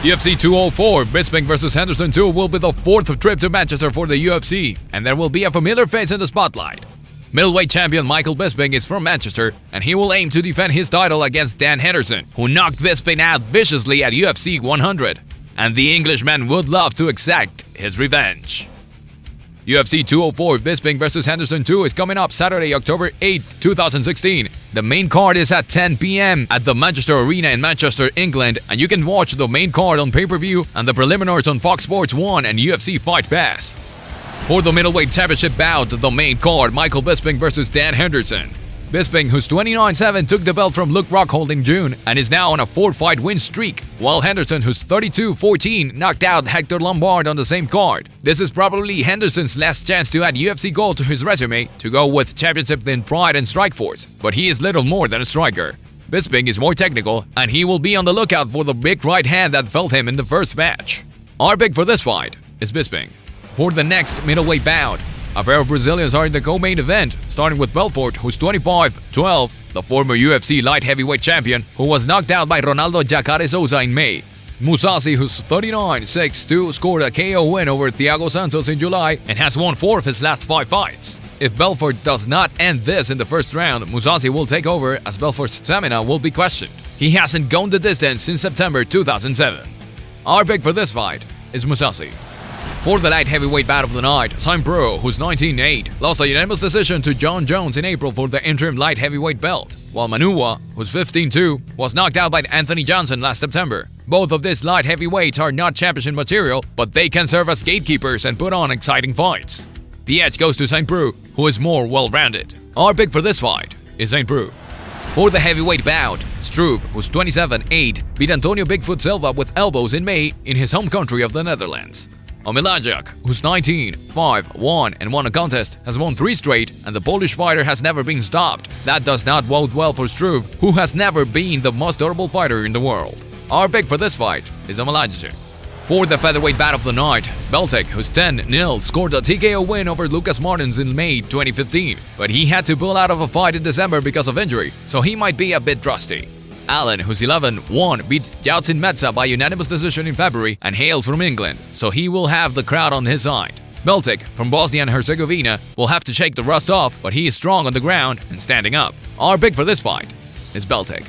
UFC 204, Bisping vs. Henderson 2 will be the fourth trip to Manchester for the UFC, and there will be a familiar face in the spotlight. Middleweight champion Michael Bisping is from Manchester, and he will aim to defend his title against Dan Henderson, who knocked Bisping out viciously at UFC 100. And the Englishman would love to exact his revenge. UFC 204, Bisping vs. Henderson 2 is coming up Saturday, October 8, 2016. The main card is at 10 p.m. at the Manchester Arena in Manchester, England, and you can watch the main card on pay-per-view and the preliminaries on Fox Sports 1 and UFC Fight Pass. For the middleweight championship bout, the main card, Michael Bisping vs. Dan Henderson. Bisping, who's 29-7, took the belt from Luke Rockhold in June and is now on a 4-fight win streak, while Henderson, who's 32-14, knocked out Hector Lombard on the same card. This is probably Henderson's last chance to add UFC gold to his resume to go with championship in pride and Strikeforce, but he is little more than a striker. Bisping is more technical, and he will be on the lookout for the big right hand that felled him in the first match. Our pick for this fight is Bisping. For the next middleweight bout, a pair of Brazilians are in the co-main event, starting with Belfort, who's 25-12, the former UFC light heavyweight champion who was knocked out by Ronaldo Jacare Souza in May. Mousasi, who's 39-6-2, scored a KO win over Thiago Santos in July and has won 4 of his last 5 fights. If Belfort does not end this in the first round, Mousasi will take over as Belfort's stamina will be questioned. He hasn't gone the distance since September 2007. Our pick for this fight is Mousasi. For the light heavyweight bout of the night, Saint Preux, who's 19-8, lost a unanimous decision to John Jones in April for the interim light heavyweight belt, while Manua, who's 15-2, was knocked out by Anthony Johnson last September. Both of these light heavyweights are not championship material, but they can serve as gatekeepers and put on exciting fights. The edge goes to Saint Preux, who is more well-rounded. Our pick for this fight is Saint Preux. For the heavyweight bout, Struve, who's 27-8, beat Antonio Bigfoot Silva with elbows in May in his home country of the Netherlands. Omilajak, who's 19-5-1 and won a contest, has won 3 straight, and the Polish fighter has never been stopped. That does not bode well for Struve, who has never been the most durable fighter in the world. Our pick for this fight is Omilajak. For the featherweight bout of the night, Beltek, who's 10-0, scored a TKO win over Lucas Martins in May 2015, but he had to pull out of a fight in December because of injury, so he might be a bit rusty. Allen, who's 11-1, beat Yalcin Metsa by unanimous decision in February and hails from England, so he will have the crowd on his side. Beltek, from Bosnia and Herzegovina, will have to shake the rust off, but he is strong on the ground and standing up. Our pick for this fight is Beltek.